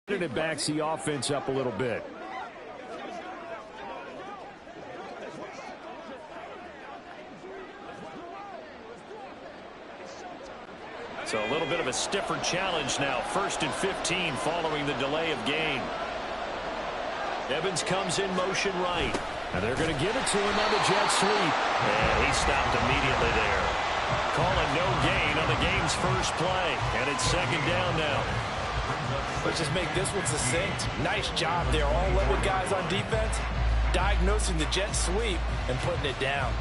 And it backs the offense up a little bit. So a little bit of a stiffer challenge now. 1st and 15 following the delay of game. Evans comes in motion right. And they're going to give it to him on the jet sweep. And he stopped immediately there. Calling no gain on the game's first play. And it's 2nd down now. Let's just make this one succinct. Nice job there. All 11 guys on defense diagnosing the jet sweep and putting it down.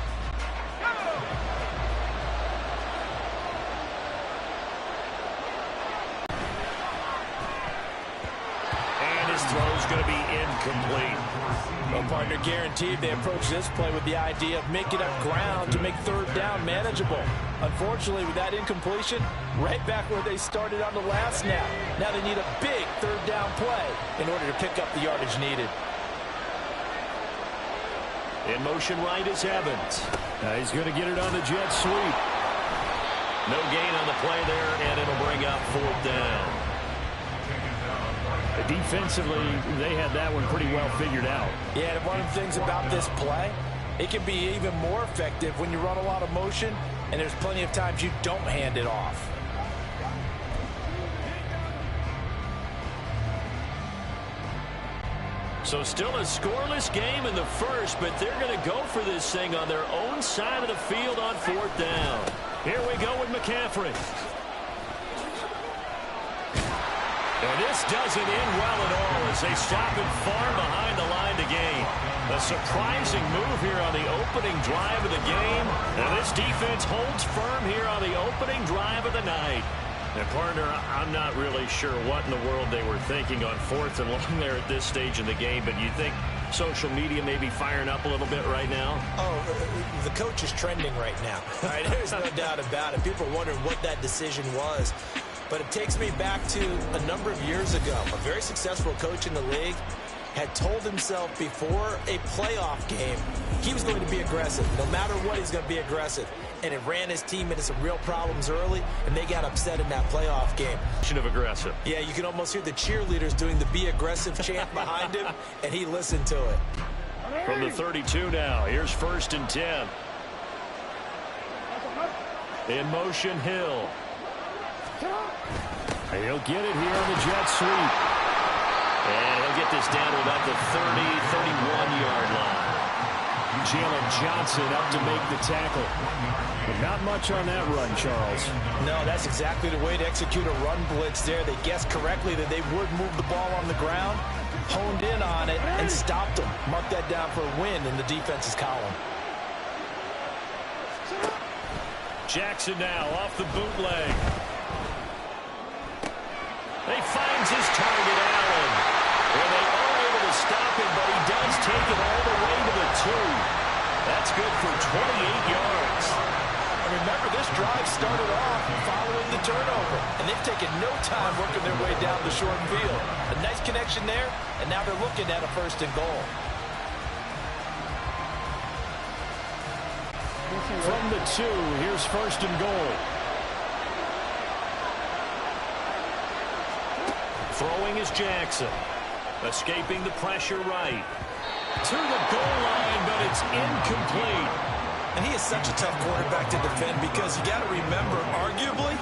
And his throw's going to be incomplete. Well, partner, guaranteed they approach this play with the idea of making up ground to make 3rd down manageable. Unfortunately, with that incompletion, right back where they started on the last snap. Now they need a big 3rd down play in order to pick up the yardage needed. In motion right is Evans. He's going to get it on the jet sweep. No gain on the play there, and it'll bring up 4th down. Defensively, they had that one pretty well figured out. Yeah, and one of the things about this play, it can be even more effective when you run a lot of motion, and there's plenty of times you don't hand it off. So still a scoreless game in the first, but they're going to go for this thing on their own side of the field on 4th down. Here we go with McCaffrey. And this doesn't end well at all as they stop him far behind the line to gain. A surprising move here on the opening drive of the game. And this defense holds firm here on the opening drive of the night. And, partner, I'm not really sure what in the world they were thinking on 4th and long there at this stage in the game. But you think social media may be firing up a little bit right now? Oh, the coach is trending right now. All right, there's no doubt about it. People are wondering what that decision was. But it takes me back to a number of years ago. A very successful coach in the league had told himself before a playoff game he was going to be aggressive. No matter what, he's going to be aggressive. And it ran his team into some real problems early, and they got upset in that playoff game. Of aggressive. Yeah, you can almost hear the cheerleaders doing the be aggressive chant behind him, and he listened to it. From the 32 now, here's 1st and 10. In motion, Hill. He'll get it here on the jet sweep. And he'll get this down to about the 31-yard line. Jalen Johnson up to make the tackle. But not much on that run, Charles. No, that's exactly the way to execute a run blitz there. They guessed correctly that they would move the ball on the ground, honed in on it, and stopped them. Mark that down for a win in the defense's column. Jackson now off the bootleg. He finds his target, Allen. Well, they are able to stop him, but he does take it all the way to the 2. That's good for 28 yards. And remember, this drive started off following the turnover, and they've taken no time working their way down the short field. A nice connection there, and now they're looking at a 1st and goal. From the 2, here's 1st and goal. Throwing is Jackson. Escaping the pressure right. To the goal line, but it's incomplete. And he is such a tough quarterback to defend because you got to remember, arguably,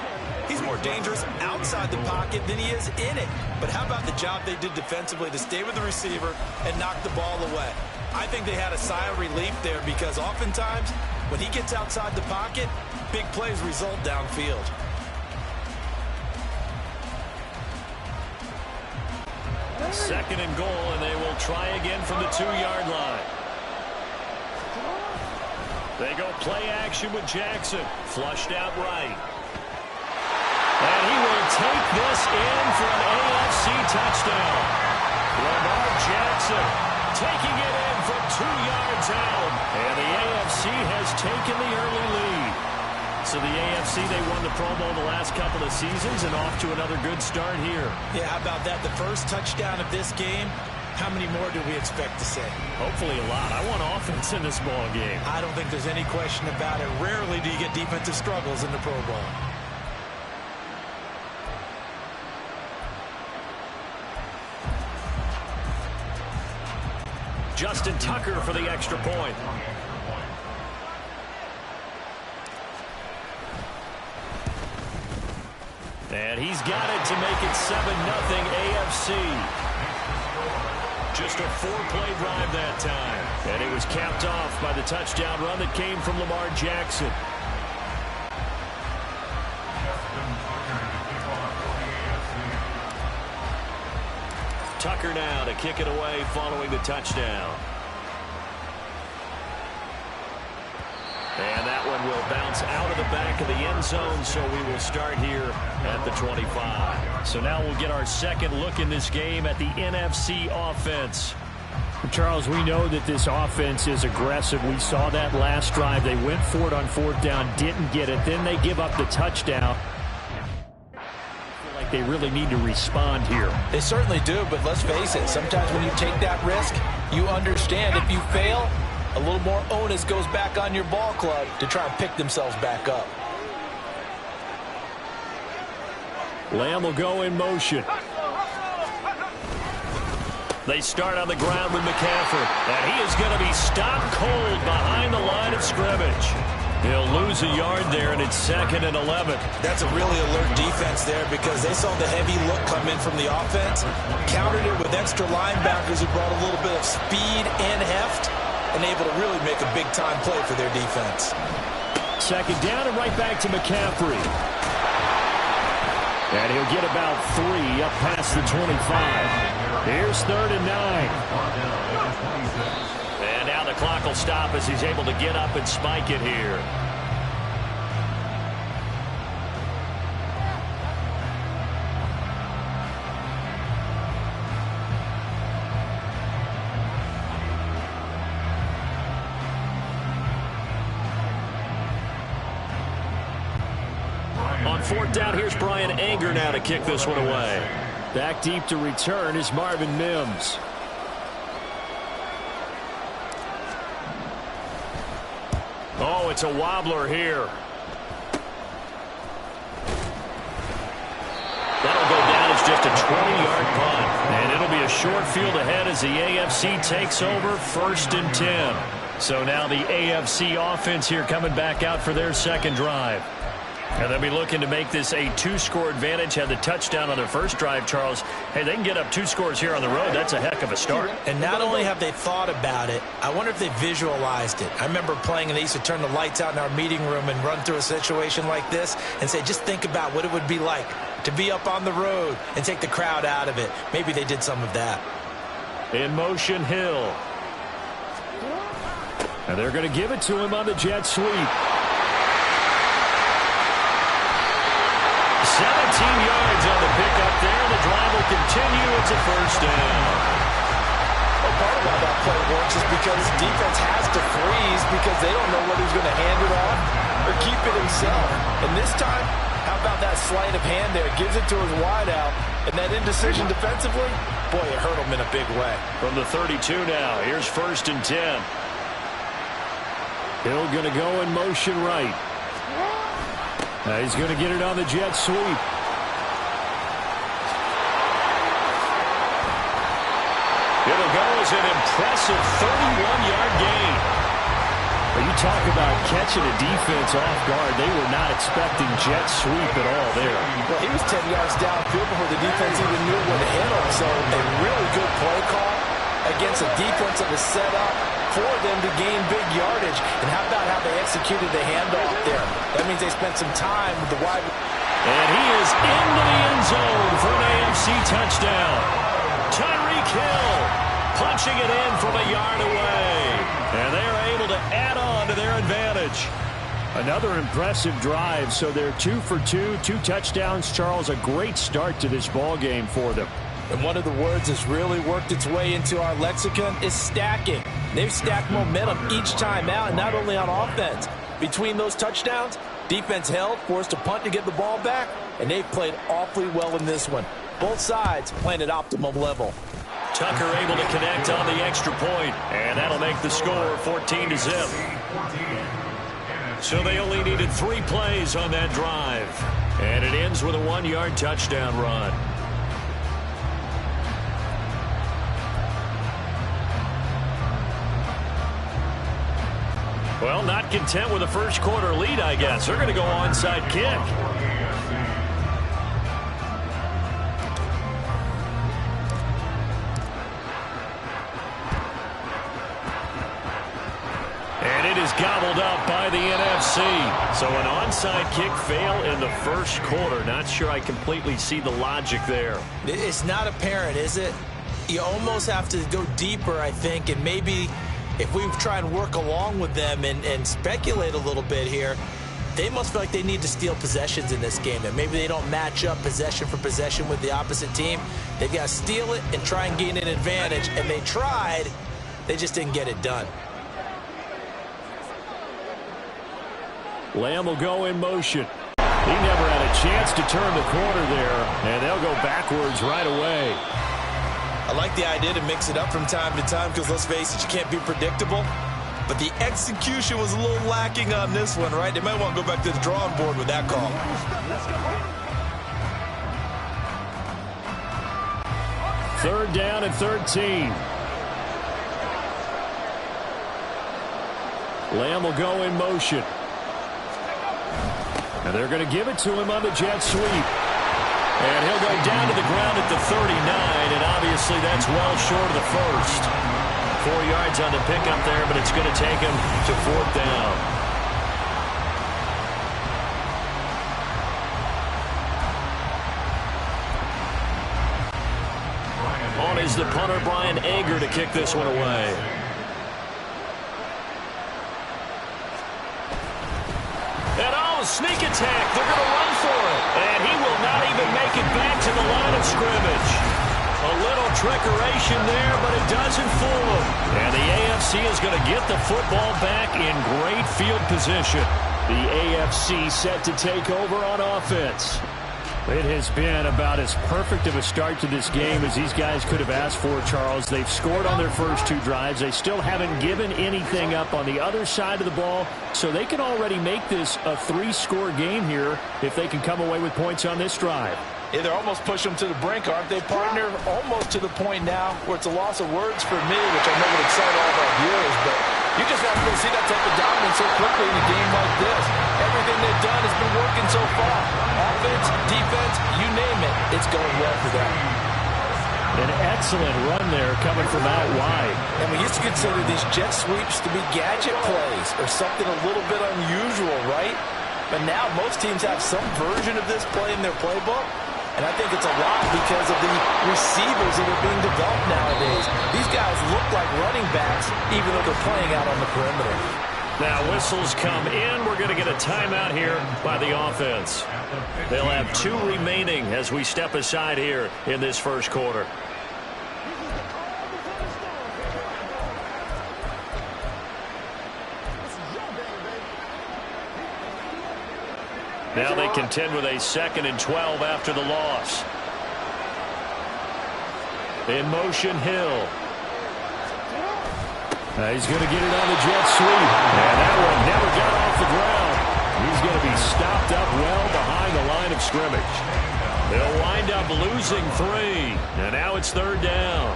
he's more dangerous outside the pocket than he is in it. But how about the job they did defensively to stay with the receiver and knock the ball away? I think they had a sigh of relief there because oftentimes when he gets outside the pocket, big plays result downfield. Second and goal, and they will try again from the 2-yard line. They go play action with Jackson. Flushed out right. And he will take this in for an AFC touchdown. Lamar Jackson taking it in from 2 yards out. And the AFC has taken the early lead. So the AFC, they won the Pro Bowl the last couple of seasons and off to another good start here. Yeah, how about that? The first touchdown of this game. How many more do we expect to see? Hopefully a lot. I want offense in this ball game. I don't think there's any question about it. Rarely do you get defensive struggles in the Pro Bowl. Justin Tucker for the extra point. And he's got it to make it 7-0 AFC. Just a 4-play drive that time. And it was capped off by the touchdown run that came from Lamar Jackson. Tucker now to kick it away following the touchdown. And that one will bounce out of the back of the end zone, so we will start here at the 25. So now we'll get our second look in this game at the NFC offense. Charles, we know that this offense is aggressive. We saw that last drive. They went for it on 4th down, didn't get it. Then they give up the touchdown. I feel like they really need to respond here. They certainly do, but let's face it. Sometimes when you take that risk, you understand if you fail, a little more onus goes back on your ball club to try and pick themselves back up. Lamb will go in motion. They start on the ground with McCaffrey, and he is going to be stopped cold behind the line of scrimmage. He'll lose a yard there, and it's 2nd and 11. That's a really alert defense there because they saw the heavy look come in from the offense, countered it with extra linebackers who brought a little bit of speed and heft, and able to really make a big-time play for their defense. 2nd down and right back to McCaffrey. And he'll get about 3 up past the 25. Here's 3rd and 9. And now the clock will stop as he's able to get up and spike it here. On 4th down, here's Brian Anger now to kick this one away. Back deep to return is Marvin Mims. Oh, it's a wobbler here. That'll go down as just a 20-yard punt. And it'll be a short field ahead as the AFC takes over 1st and 10. So now the AFC offense here coming back out for their second drive. And they'll be looking to make this a 2-score advantage. Had the touchdown on their first drive, Charles. Hey, they can get up 2 scores here on the road. That's a heck of a start. And not only have they thought about it, I wonder if they visualized it. I remember playing, and they used to turn the lights out in our meeting room and run through a situation like this and say, just think about what it would be like to be up on the road and take the crowd out of it. Maybe they did some of that. In motion, Hill. And they're going to give it to him on the jet sweep. 17 yards on the pickup there. The drive will continue. It's a 1st down. Well, part of why that play works is because defense has to freeze because they don't know whether he's going to hand it off or keep it himself. And this time, how about that sleight of hand there? Gives it to his wideout. And that indecision defensively, boy, it hurt him in a big way. From the 32 now, here's 1st and 10. Hill going to go in motion right. He's going to get it on the jet sweep. It'll go as an impressive 31-yard gain. When you talk about catching a defense off guard, they were not expecting jet sweep at all there. Well, he was 10 yards downfield before the defense even knew what to handle. So a really good play call against a defense that was set up for them to gain big yardage. And how about how they executed the handoff there? That means they spent some time with the wide. And he is into the end zone for an AFC touchdown. Tyreek Hill punching it in from a yard away. And they're able to add on to their advantage. Another impressive drive. So they're 2 for 2, 2 touchdowns. Charles, a great start to this ball game for them. And one of the words that's really worked its way into our lexicon is stacking. They've stacked momentum each time out, and not only on offense. Between those touchdowns, defense held, forced a punt to get the ball back, and they've played awfully well in this one. Both sides playing at optimum level. Tucker able to connect on the extra point, and that'll make the score 14-0. So they only needed 3 plays on that drive, and it ends with a 1-yard touchdown run. Well, not content with a first quarter lead, I guess. They're going to go onside kick. And it is gobbled up by the NFC. So an onside kick fail in the first quarter. Not sure I completely see the logic there. It's not apparent, is it? You almost have to go deeper, I think, and maybe if we try and work along with them and speculate a little bit here, they must feel like they need to steal possessions in this game, and maybe they don't match up possession for possession with the opposite team. They've got to steal it and try and gain an advantage, and they tried. They just didn't get it done. Lamb will go in motion. He never had a chance to turn the corner there, and they'll go backwards right away. I like the idea to mix it up from time to time because, let's face it, you can't be predictable. But the execution was a little lacking on this one, right? They might want to go back to the drawing board with that call. Third down and 13. Lamb will go in motion. And they're going to give it to him on the jet sweep. And he'll go down to the ground at the 39, and obviously that's well short of the first. 4 yards on the pickup there, but it's going to take him to fourth down. On is the punter, Brian Anger, to kick this one away. Sneak attack. They're going to run for it. And he will not even make it back to the line of scrimmage. A little trickeration there, but it doesn't fool him. And the AFC is going to get the football back in great field position. The AFC set to take over on offense. It has been about as perfect of a start to this game as these guys could have asked for, Charles. They've scored on their first 2 drives. They still haven't given anything up on the other side of the ball, so they can already make this a 3-score game here if they can come away with points on this drive. Yeah, they're almost pushing them to the brink, aren't they, partner? Almost to the point now where it's a loss of words for me, which I know would excite all of our viewers, but you just have to see that type of dominance so quickly in a game like this. Everything they've done has been working so far. Offense, defense, you name it, it's going well for them. An excellent run there coming from out wide. And we used to consider these jet sweeps to be gadget plays or something a little bit unusual, right? But now most teams have some version of this play in their playbook. And I think it's a lot because of the receivers that are being developed nowadays. These guys look like running backs even though they're playing out on the perimeter. Now whistles come in. We're going to get a timeout here by the offense. They'll have 2 remaining as we step aside here in this first quarter. Now they contend with a 2nd and 12 after the loss. In motion, Hill. He's going to get it on the jet sweep. And that one never got off the ground. He's going to be stopped up well behind the line of scrimmage. They'll wind up losing 3. And now it's 3rd down.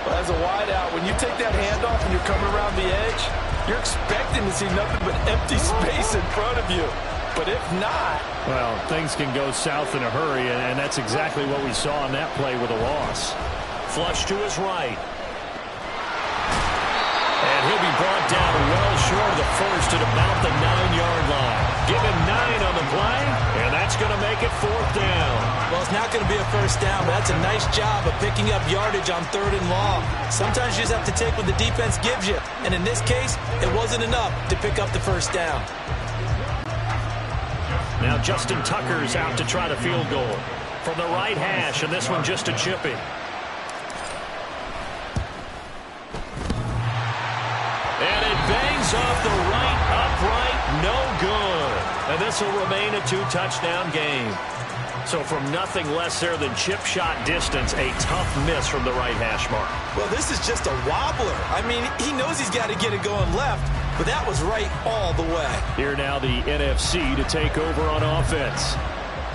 Well, as a wideout, when you take that handoff and you're coming around the edge, you're expecting to see nothing but empty space in front of you. But if not... Well, things can go south in a hurry, and that's exactly what we saw on that play with a loss. Flush to his right. And he'll be brought down well short of the first at about the 9-yard line. Give him 9 on the play, and that's going to make it 4th down. Well, it's not going to be a first down, but that's a nice job of picking up yardage on 3rd and long. Sometimes you just have to take what the defense gives you, and in this case, it wasn't enough to pick up the first down. Now Justin Tucker's out to try the field goal from the right hash, and this one just a chippy. And it bangs off the right upright, no good. And this will remain a 2-touchdown game. So from nothing less there than chip shot distance, a tough miss from the right hash mark. Well, this is just a wobbler. I mean, he knows he's got to get it going left, but that was right all the way. Here now the NFC to take over on offense.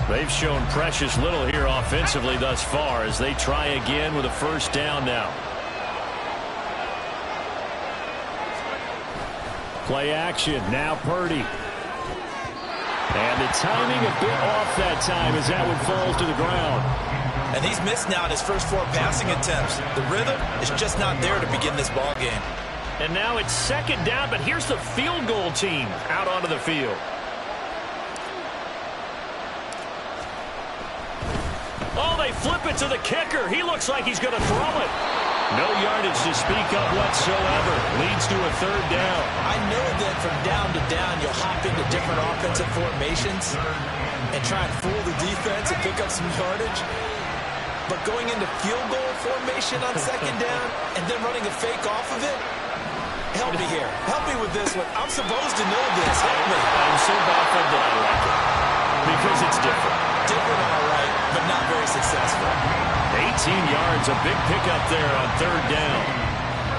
They've shown precious little here offensively thus far as they try again with a first down now. Play action. Now Purdy. And the timing a bit off that time as that one falls to the ground. And he's missed now in his first 4 passing attempts. The rhythm is just not there to begin this ball game. And now it's second down, but here's the field goal team out onto the field. Oh, they flip it to the kicker. He looks like he's going to throw it. No yardage to speak of whatsoever. Leads to a third down. I know that from down to down, you'll hop into different offensive formations and try and fool the defense and pick up some yardage. But going into field goal formation on second down and then running a fake off of it, help me here. Help me with this one. I'm supposed to know this. Help me. I'm so baffled that I like it. Because it's different. Different, all right, but not very successful. 18 yards, a big pickup there on third down.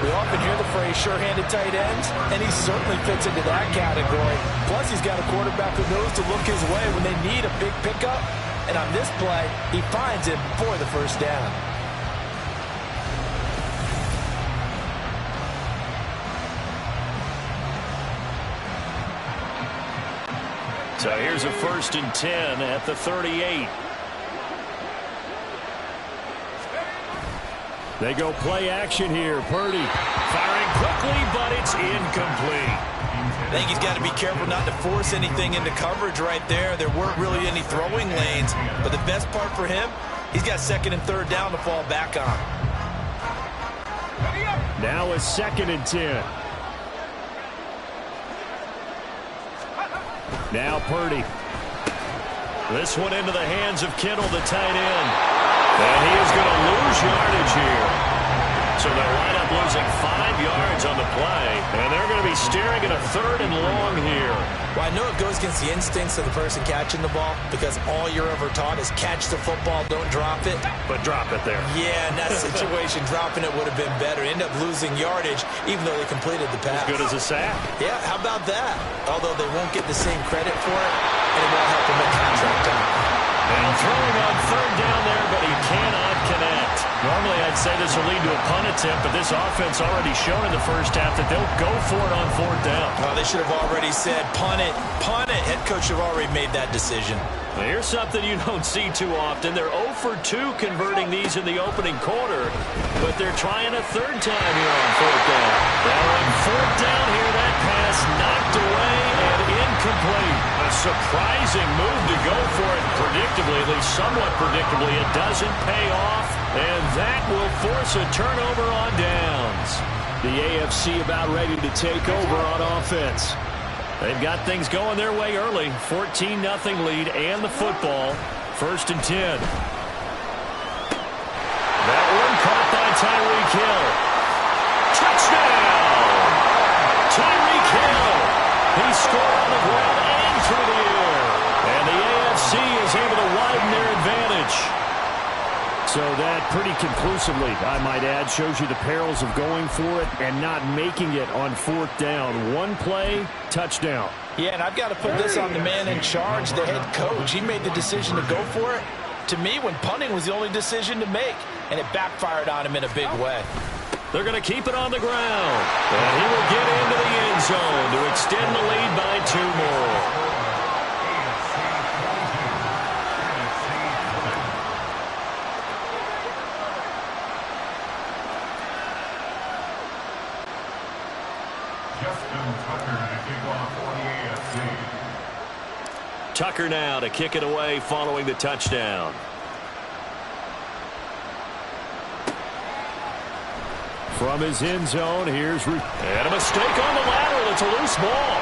We often hear the phrase sure-handed tight ends, and he certainly fits into that category. Plus, he's got a quarterback who knows to look his way when they need a big pickup. And on this play, he finds it for the first down. So here's a 1st and 10 at the 38. They go play action here. Purdy Firing quickly, but it's incomplete. I think he's got to be careful not to force anything into coverage right there. There weren't really any throwing lanes, but the best part for him, he's got 2nd and 3rd down to fall back on. now a 2nd and 10. Now Purdy. This one into the hands of Kittle, the tight end. And he is going to lose yardage here. So they'll wind up losing 5 yards on the play. And they're going to be staring at a 3rd and long here. Well, I know it goes against the instincts of the person catching the ball because all you're ever taught is catch the football, don't drop it. But drop it there. Yeah, in that situation, dropping it would have been better. End up losing yardage even though they completed the pass. As good as a sack. Yeah, how about that? Although they won't get the same credit for it, and it won't help them in contract time. And throwing on 3rd down there, but he cannot connect. Normally I'd say this will lead to a punt attempt, but this offense already shown in the first half that they'll go for it on 4th down. Oh, they should have already said, punt it, punt it. Head coach should have already made that decision. Well, here's something you don't see too often. They're 0 for 2 converting these in the opening quarter, but they're trying a 3rd time here on 4th down. Now on 4th down here, that pass knocked away and incomplete. A surprising move to go for it. Predictably, at least somewhat predictably, it doesn't pay off, and that will force a turnover on downs. The AFC about ready to take over on offense. They've got things going their way early. 14-0 lead and the football. 1st and 10. That one caught by Tyreek Hill. Touchdown! Tyreek Hill. He scored on the ground and through the air. And the AFC is able to widen their advantage. So that pretty conclusively, I might add, shows you the perils of going for it and not making it on 4th down. One play, touchdown. Yeah, and I've got to put this on the man in charge, the head coach. He made the decision to go for it. To me, when punting was the only decision to make, and it backfired on him in a big way. They're going to keep it on the ground. And he will get into the end zone to extend the lead by 2 more. Tucker now to kick it away following the touchdown. From his end zone, here's And a mistake on the lateral. It's a loose ball.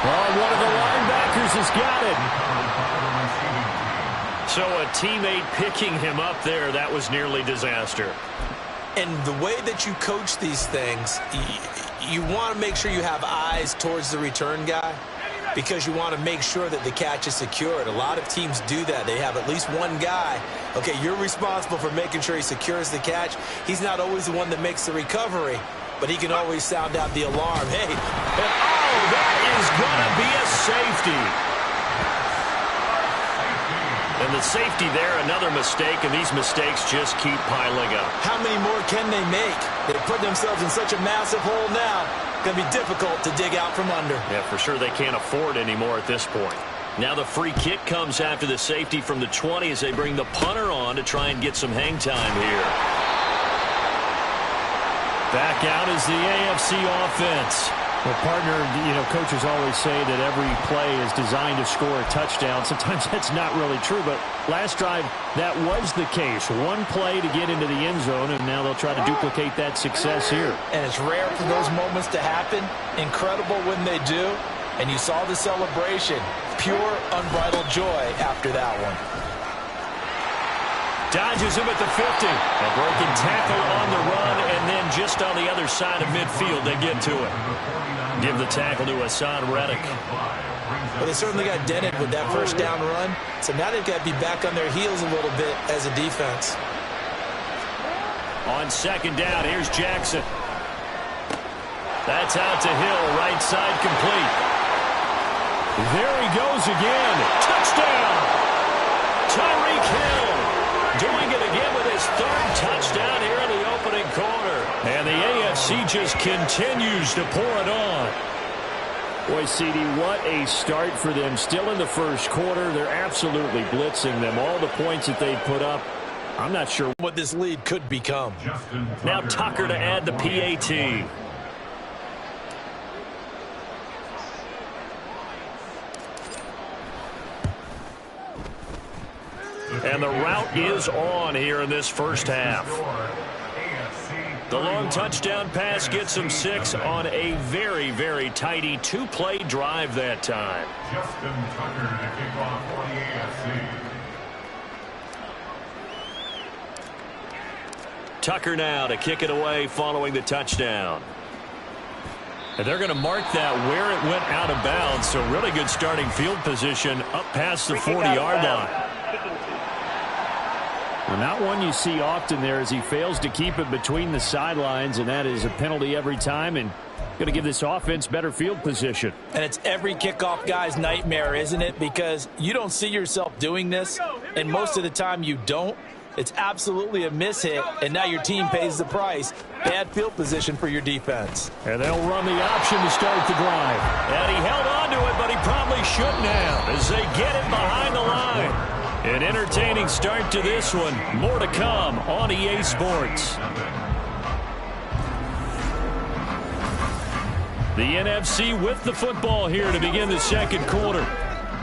Oh, one of the linebackers has got it. So a teammate picking him up there, that was nearly disaster. And the way that you coach these things, you want to make sure you have eyes towards the return guy because you want to make sure that the catch is secured. A lot of teams do that. They have at least one guy. Okay, you're responsible for making sure he secures the catch. He's not always the one that makes the recovery, but he can always sound out the alarm. Hey, and oh, that is going to be a safety. And the safety there, another mistake, and these mistakes just keep piling up. how many more can they make? They put themselves in such a massive hole now. Going to be difficult to dig out from under. Yeah, for sure they can't afford anymore at this point. Now the free kick comes after the safety from the 20 as they bring the punter on to try and get some hang time here. Back out is the AFC offense. Well, partner, coaches always say that every play is designed to score a touchdown. Sometimes that's not really true, but last drive, that was the case. One play to get into the end zone, and now they'll try to duplicate that success here. And it's rare for those moments to happen. Incredible when they do. And you saw the celebration. Pure, unbridled joy after that one. Dodges him at the 50. A broken tackle on the run, and then just on the other side of midfield, they get to it. Give the tackle to Hassan Reddick. Well, they certainly got dented with that first down run, so now they've got to be back on their heels a little bit as a defense. On second down, here's Jackson. That's out to Hill, right side complete. There he goes again. Touchdown! Tyreek Hill doing it again with his third touchdown here in the opening quarter. And the AFC just continues to pour it on. Boy, CD, what a start for them. Still in the first quarter. They're absolutely blitzing them. All the points that they've put up, I'm not sure what this lead could become. Now Tucker to add the PAT. And the route is on here in this first half. The long touchdown pass gets them 6 on a very, very tidy 2-play drive that time. Justin Tucker to kick off for the AFC. Tucker now to kick it away following the touchdown. And they're going to mark that where it went out of bounds. So really good starting field position up past the 40-yard line. Well, not one you see often there as he fails to keep it between the sidelines, and that is a penalty every time, and going to give this offense better field position. And it's every kickoff guy's nightmare, isn't it? Because you don't see yourself doing this, and most of the time you don't. It's absolutely a mishit, and now your team pays the price. Bad field position for your defense. And they'll run the option to start the drive. And he held on to it, but he probably shouldn't have as they get it behind the line. An entertaining start to this one. More to come on EA Sports. The NFC with the football here to begin the second quarter,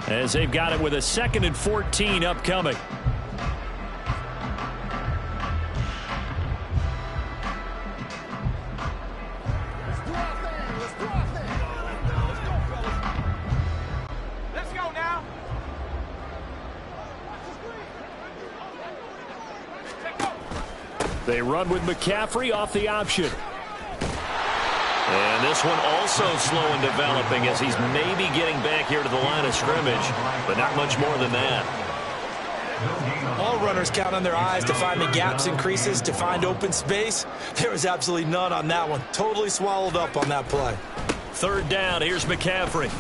as they've got it with a 2nd and 14 upcoming. They run with McCaffrey off the option. And this one also slow in developing as he's maybe getting back here to the line of scrimmage, but not much more than that. All runners count on their eyes to find the gaps and creases, to find open space. There was absolutely none on that one. Totally swallowed up on that play. Third down, here's McCaffrey.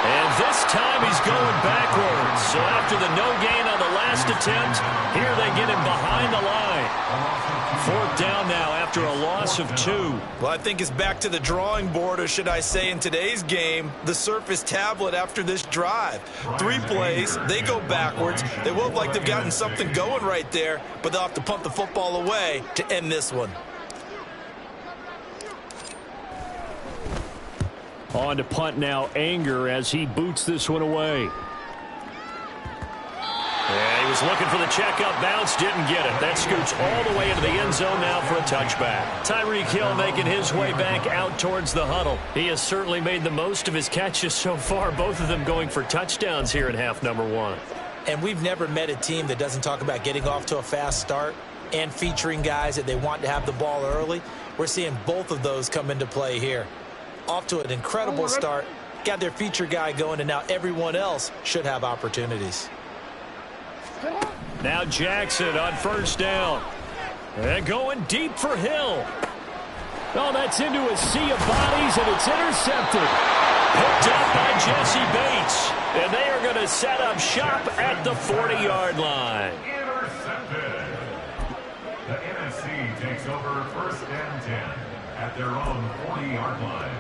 And this time he's going backwards. So after the no gain on the last attempt, here they get him behind the line. 4th down now after a loss of 2. Well, I think it's back to the drawing board, or should I say in today's game, the Surface tablet after this drive. 3 plays, they go backwards. They look like they've gotten something going right there, but they'll have to punt the football away to end this one. On to punt now, Anger, as he boots this one away. Yeah, he was looking for the checkup bounce, didn't get it. That scoots all the way into the end zone now for a touchback. Tyreek Hill making his way back out towards the huddle. He has certainly made the most of his catches so far, both of them going for touchdowns here in half number 1. And we've never met a team that doesn't talk about getting off to a fast start and featuring guys that they want to have the ball early. We're seeing both of those come into play here. Off to an incredible start, got their feature guy going, and now everyone else should have opportunities. Now Jackson on first down. And going deep for Hill. Oh, that's into a sea of bodies, and it's intercepted. Picked up by Jesse Bates. And they are going to set up shop at the 40-yard line. Intercepted. The NFC takes over 1st and 10. at their own 40-yard line.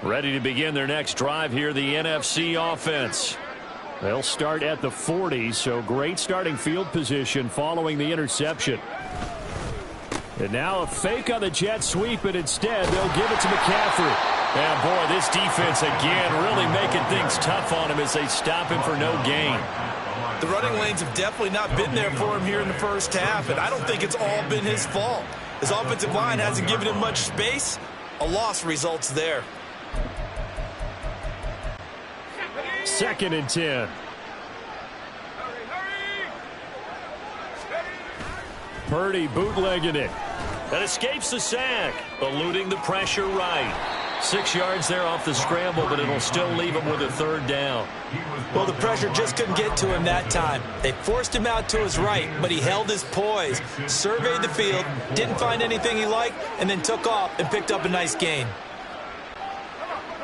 Ready to begin their next drive here, the NFC offense. They'll start at the 40, so great starting field position following the interception. And now a fake on the jet sweep, and instead they'll give it to McCaffrey. And boy, this defense again really making things tough on him as they stop him for no gain. The running lanes have definitely not been there for him here in the first half, and I don't think it's all been his fault. His offensive line hasn't given him much space. A loss results there. 2nd and 10. Purdy bootlegging it. That escapes the sack, eluding the pressure right. 6 yards there off the scramble, but it'll still leave him with a 3rd down. Well, the pressure just couldn't get to him that time. They forced him out to his right, but he held his poise, surveyed the field, didn't find anything he liked, and then took off and picked up a nice gain.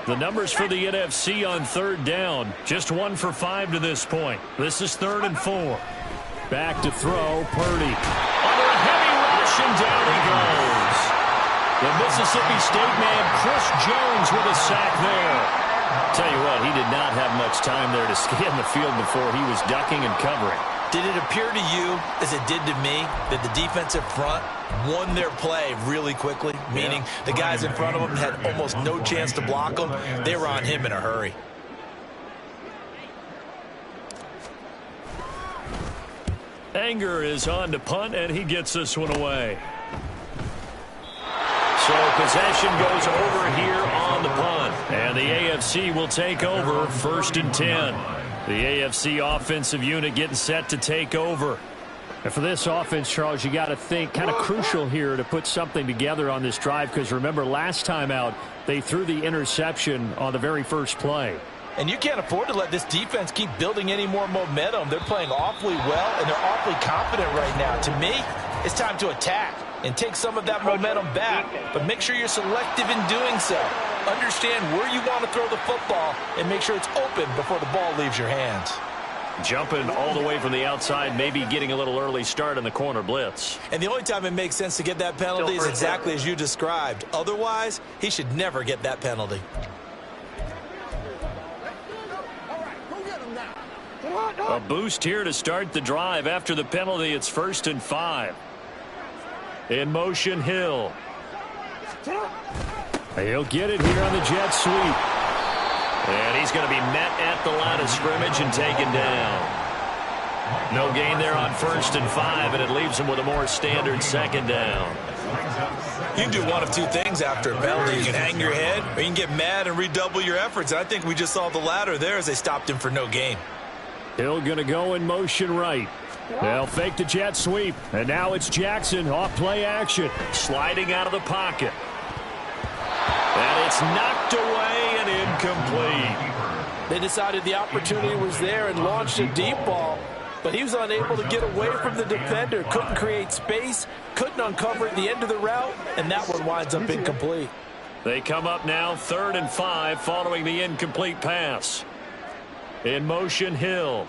The numbers for the NFC on 3rd down, just 1 for 5 to this point. This is 3rd and 4. Back to throw, Purdy. Under a heavy rush, and down he goes. The Mississippi State man, Chris Jones, with a sack there. Tell you what, he did not have much time there to scan the field before he was ducking and covering. Did it appear to you, as it did to me, that the defensive front won their play really quickly? Meaning the guys in front of them had almost no chance to block them. They were on him in a hurry. Anger is on to punt, and he gets this one away. So possession goes over here on the punt. And the AFC will take over 1st and 10. The AFC offensive unit getting set to take over. And for this offense, Charles, you got to think kind of crucial here to put something together on this drive, because remember last time out they threw the interception on the very first play. And you can't afford to let this defense keep building any more momentum. They're playing awfully well, and they're awfully confident right now. To me, it's time to attack and take some of that momentum back, but make sure you're selective in doing so. Understand where you want to throw the football and make sure it's open before the ball leaves your hands. Jumping all the way from the outside, maybe getting a little early start in the corner blitz. And the only time it makes sense to get that penalty is exactly as you described. Otherwise, he should never get that penalty. A boost here to start the drive. After the penalty, it's 1st and 5. In motion, Hill. He'll get it here on the jet sweep. And he's going to be met at the line of scrimmage and taken down. No gain there on 1st and 5, and it leaves him with a more standard 2nd down. You can do one of two things after a penalty. You can hang your head, or you can get mad and redouble your efforts. I think we just saw the latter there as they stopped him for no gain. Hill going to go in motion right. They'll fake the jet sweep, and now it's Jackson off play action. Sliding out of the pocket. And it's knocked away and incomplete. They decided the opportunity was there and launched a deep ball, but he was unable to get away from the defender, couldn't create space, couldn't uncover at the end of the route, and that one winds up incomplete. They come up now 3rd and 5 following the incomplete pass. In motion, Hill.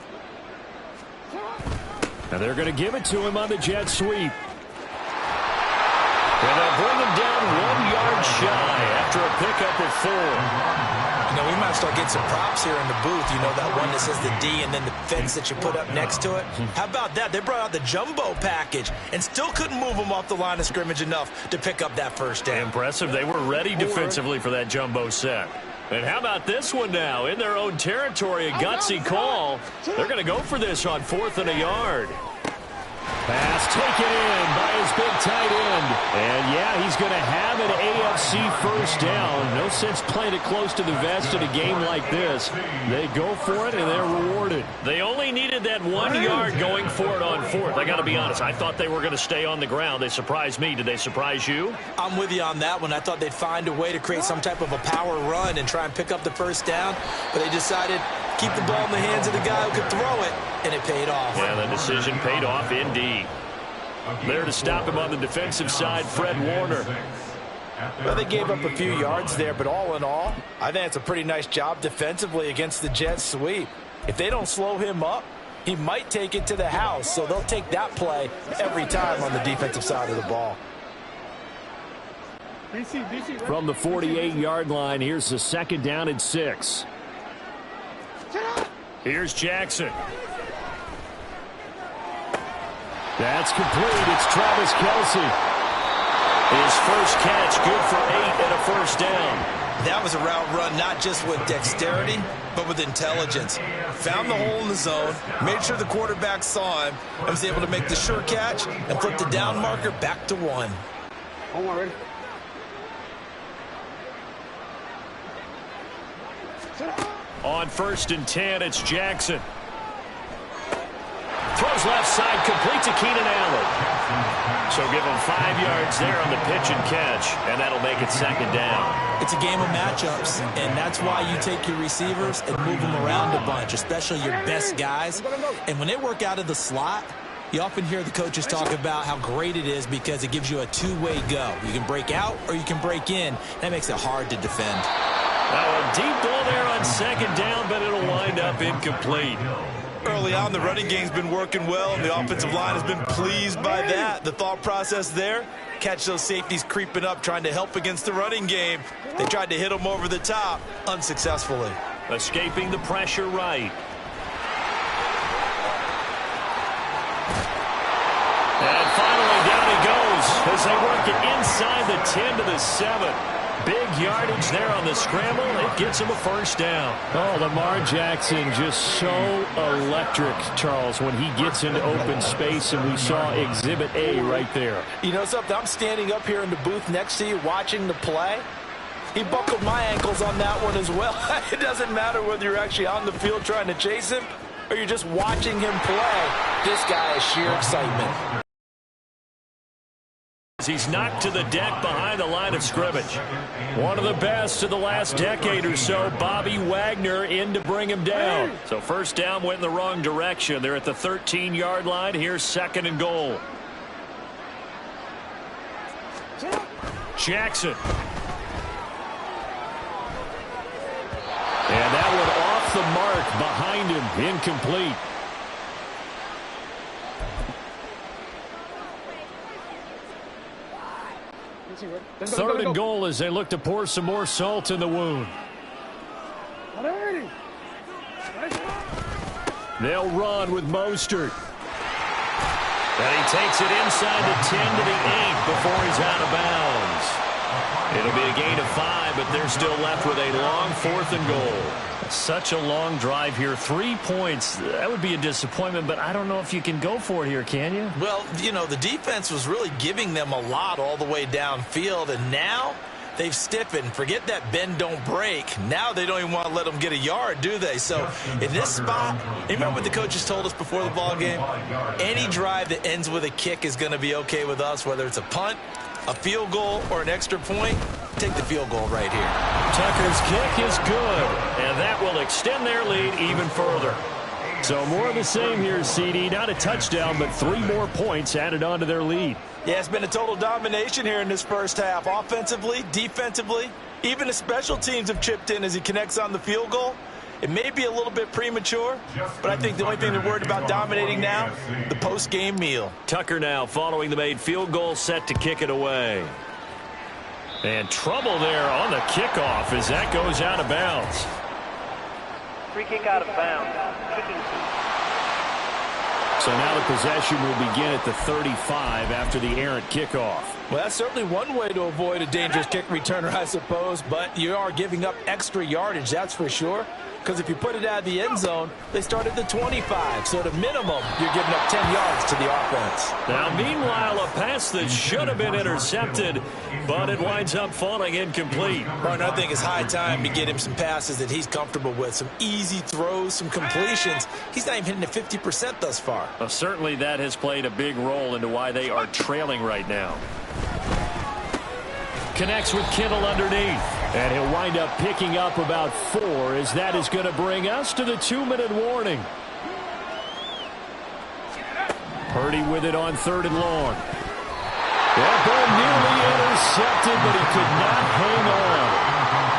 And they're going to give it to him on the jet sweep. And they'll bring him down 1 yard shy after a pickup of 4. You know, we might start getting some props here in the booth. You know, that one that says the D and then the fence that you put up next to it. How about that? They brought out the jumbo package and still couldn't move him off the line of scrimmage enough to pick up that 1st down. Impressive. They were ready defensively for that jumbo set. And how about this one now? In their own territory, a gutsy call. They're going to go for this on 4th and a yard. Pass taken in by his big tight end. And, yeah, he's going to have an AFC 1st down. No sense playing it close to the vest in a game like this. They go for it, and they're rewarded. They only needed that 1 yard going for it on 4th. I got to be honest. I thought they were going to stay on the ground. They surprised me. Did they surprise you? I'm with you on that one. I thought they'd find a way to create some type of a power run and try and pick up the 1st down. But they decided keep the ball in the hands of the guy who could throw it, and it paid off. Yeah, the decision paid off indeed. There to stop him on the defensive side, Fred Warner. Well, they gave up a few yards there, but all in all, I think it's a pretty nice job defensively against the jet sweep. If they don't slow him up, he might take it to the house, so they'll take that play every time on the defensive side of the ball. From the 48-yard line, here's the 2nd down and 6. Here's Jackson. That's complete. It's Travis Kelce. His first catch, good for 8 and a first down. That was a route run not just with dexterity, but with intelligence. Found the hole in the zone, made sure the quarterback saw him, and was able to make the sure catch and flip the down marker back to 1. Ready? On 1st and 10, it's Jackson. Throws left side, complete to Keenan Allen. So give him 5 yards there on the pitch and catch, and that'll make it 2nd down. It's a game of matchups, and that's why you take your receivers and move them around a bunch, especially your best guys. And when they work out of the slot, you often hear the coaches talk about how great it is because it gives you a two-way go. You can break out or you can break in. That makes it hard to defend. Now a deep ball there on 2nd down, but it'll wind up incomplete. Early on, the running game's been working well, and the offensive line has been pleased by that. The thought process there, catch those safeties creeping up, trying to help against the running game. They tried to hit them over the top, unsuccessfully. Escaping the pressure right. And finally down he goes as they work it inside the 10 to the 7. Big yardage there on the scramble. It gets him a first down. Oh, Lamar Jackson just so electric, Charles, when he gets into open space, and we saw Exhibit A right there. You know something? I'm standing up here in the booth next to you watching the play. He buckled my ankles on that one as well. It doesn't matter whether you're actually on the field trying to chase him or you're just watching him play. This guy is sheer excitement. He's knocked to the deck behind the line of scrimmage. One of the best of the last decade or so, Bobby Wagner, in to bring him down. So first down went in the wrong direction. They're at the 13-yard line. Here's 2nd and goal. Jackson. And that one off the mark behind him, incomplete. Third and goal as they look to pour some more salt in the wound. They'll run with Mostert. And he takes it inside the 10 to the 8 before he's out of bounds. It'll be a gain of 5, but they're still left with a long 4th and goal. Such a long drive here. 3 points. That would be a disappointment, but I don't know if you can go for it here, can you? Well, you know, the defense was really giving them a lot all the way downfield, and now they've stiffened. Forget that bend, don't break. Now they don't even want to let them get a yard, do they? So in this spot, you remember what the coaches told us before the ball game? Any drive that ends with a kick is going to be okay with us, whether it's a punt, a field goal, or an extra point. Take the field goal right here. Tucker's kick is good, and that will extend their lead even further. So more of the same here, CD. Not a touchdown, but 3 more points added on to their lead. Yeah, it's been a total domination here in this first half. Offensively, defensively, even the special teams have chipped in as he connects on the field goal. It may be a little bit premature, but I think the only thing they're worried about dominating now, the post-game meal. Tucker now following the made field goal, set to kick it away. And trouble there on the kickoff as that goes out of bounds. Free kick out of bounds. So now the possession will begin at the 35 after the errant kickoff. Well, that's certainly one way to avoid a dangerous kick returner, I suppose, but you are giving up extra yardage, that's for sure. Because if you put it out of the end zone, they start at the 25. So at a minimum, you're giving up 10 yards to the offense. Now, meanwhile, a pass that should have been intercepted, but it winds up falling incomplete. Martin, I think it's high time to get him some passes that he's comfortable with, some easy throws, some completions. He's not even hitting at 50% thus far. Well, certainly that has played a big role into why they are trailing right now. Connects with Kittle underneath. And he'll wind up picking up about 4 as that is going to bring us to the 2-minute warning. Purdy with it on 3rd and long. That ball nearly intercepted, but he could not hang on.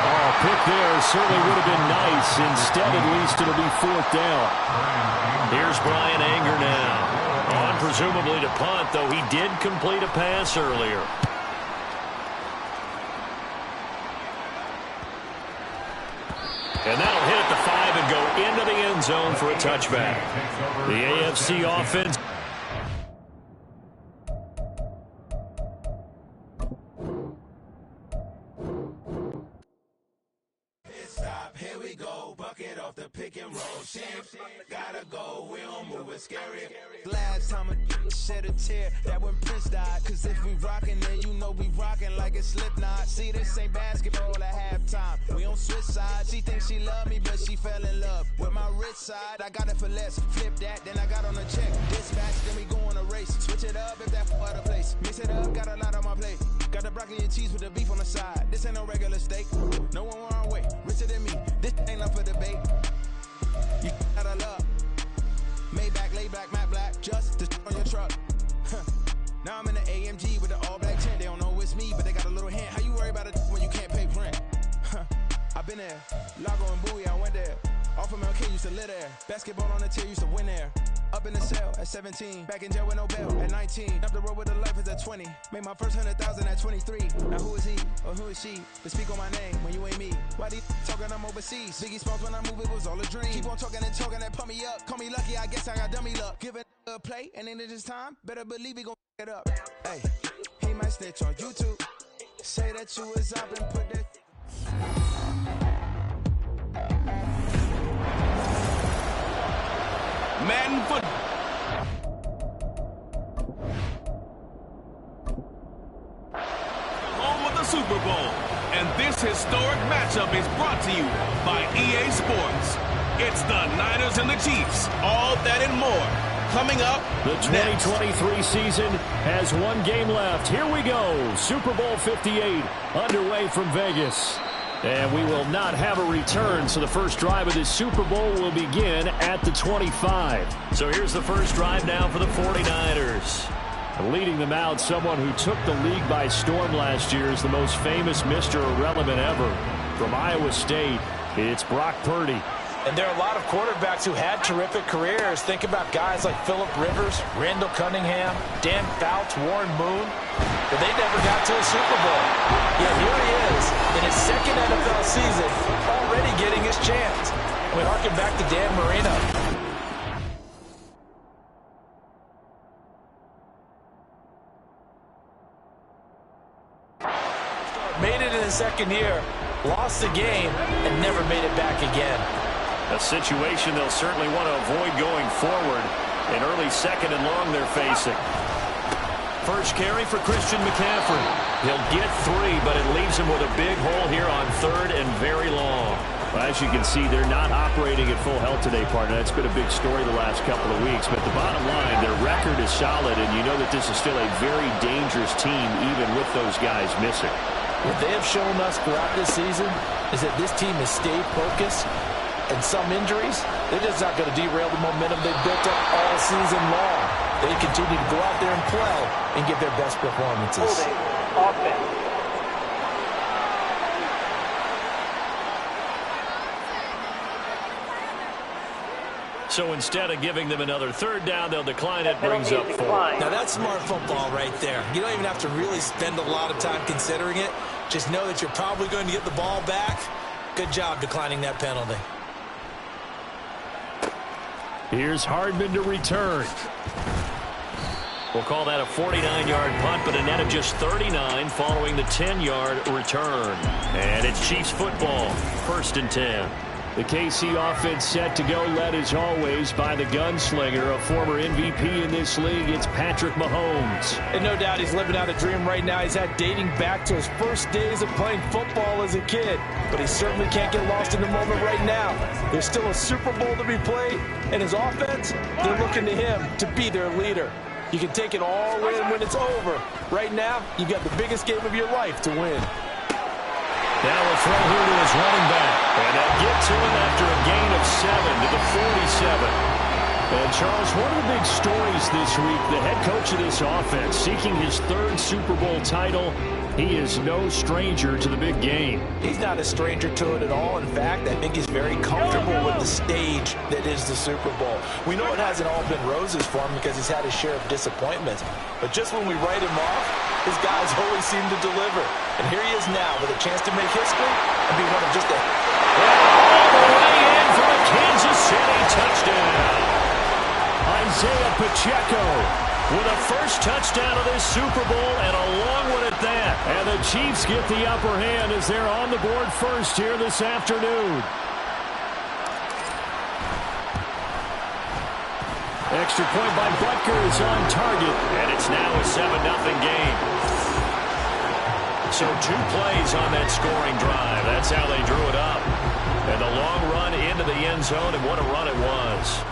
Oh, pick there certainly would have been nice. Instead, at least, it'll be 4th down. Here's Bryan Anger now. On presumably to punt, though he did complete a pass earlier. And that'll hit at the 5 and go into the end zone for a touchback. The AFC offense. Here we go, bucket off the pick and roll. Champs, gotta go, we don't move it scary. Last time I shed a tear, that when Prince died. Cause if we rockin', then you know we rockin' like a Slipknot. See, this ain't basketball at halftime. We on switch sides. She thinks she love me, but she fell in love with my rich side. I got it for less, flip that, then I got on a check. Dispatch, then we go on a race. Switch it up if that other place. Mix it up, got a lot on my plate. Got the broccoli and cheese with the beef on the side. This ain't no regular steak. No one wrong way, richer than me. This ain't up for debate. You gotta love. Maybach, lay back, matte black, just to on your truck. Now I'm in the AMG with the all black tint. They don't know it's me, but they got a little hint. How you worry about it when you can't pay rent? I've been there. Lago and Bowie, I went there. Off of MLK, used to live there. Basketball on the tier, used to win there. Up in the cell at 17. Back in jail with no bail at 19. Up the road with the life is at 20. Made my first 100,000 at 23. Now who is he or who is she to speak on my name when you ain't me? Why they talking I'm overseas? Biggie Smalls when I move, it was all a dream. Keep on talking and pump me up. Call me lucky, I guess I got dummy luck. Give it a play and then it's time. Better believe he gon' it up. Hey, he might snitch on YouTube. Say that you was up and put that. Madden football. Home of the Super Bowl. And this historic matchup is brought to you by EA Sports. It's the Niners and the Chiefs. All that and more. Coming up The 2023 next. season has one game left. Here we go. Super Bowl 58 underway from Vegas. And we will not have a return, so the first drive of this Super Bowl will begin at the 25. So here's the first drive now for the 49ers. Leading them out, someone who took the league by storm last year is the most famous Mr. Irrelevant ever. From Iowa State, it's Brock Purdy. And there are a lot of quarterbacks who had terrific careers. Think about guys like Phillip Rivers, Randall Cunningham, Dan Fouts, Warren Moon. But they never got to a Super Bowl. Yet here he is in his second NFL season, already getting his chance. We harken back to Dan Marino. Made it in his second year, lost the game, and never made it back again. A situation they'll certainly want to avoid going forward. An early second and long they're facing. First carry for Christian McCaffrey. He'll get 3, but it leaves him with a big hole here on 3rd and very long. Well, as you can see, they're not operating at full health today, partner. That's been a big story the last couple of weeks. But the bottom line, their record is solid, and you know that this is still a very dangerous team, even with those guys missing. What they have shown us throughout this season is that this team has stayed focused, and some injuries, they're just not going to derail the momentum they've built up all season long. They continue to go out there and play and give their best performances. Offense. So instead of giving them another 3rd down, they'll decline it, brings up 4. Now that's smart football right there. You don't even have to really spend a lot of time considering it. Just know that you're probably going to get the ball back. Good job declining that penalty. Here's Hardman to return. We'll call that a 49-yard punt, but a net of just 39 following the 10-yard return. And it's Chiefs football, 1st and 10. The KC offense set to go, led as always by the gunslinger, a former MVP in this league. It's Patrick Mahomes. And no doubt he's living out a dream right now. He's had dating back to his first days of playing football as a kid. But he certainly can't get lost in the moment right now. There's still a Super Bowl to be played, and his offense, they're looking to him to be their leader. You can take it all in when it's over. Right now, you've got the biggest game of your life to win. Now a throw here to his running back. And they'll get to him after a gain of 7 to the 47. And Charles, one of the big stories this week, the head coach of this offense seeking his 3rd Super Bowl title. He is no stranger to the big game. He's not a stranger to it at all. In fact, I think he's very comfortable with the stage that is the Super Bowl. We know it hasn't all been roses for him because he's had his share of disappointments. But just when we write him off, his guys always seem to deliver. And here he is now with a chance to make history and be one of just a... All the way in for a Kansas City touchdown. Isaiah Pacheco with a first touchdown of this Super Bowl, and a long one at that. And the Chiefs get the upper hand as they're on the board first here this afternoon. Extra point by Butker is on target. And it's now a 7-0 game. So 2 plays on that scoring drive. That's how they drew it up. And the long run into the end zone, and what a run it was.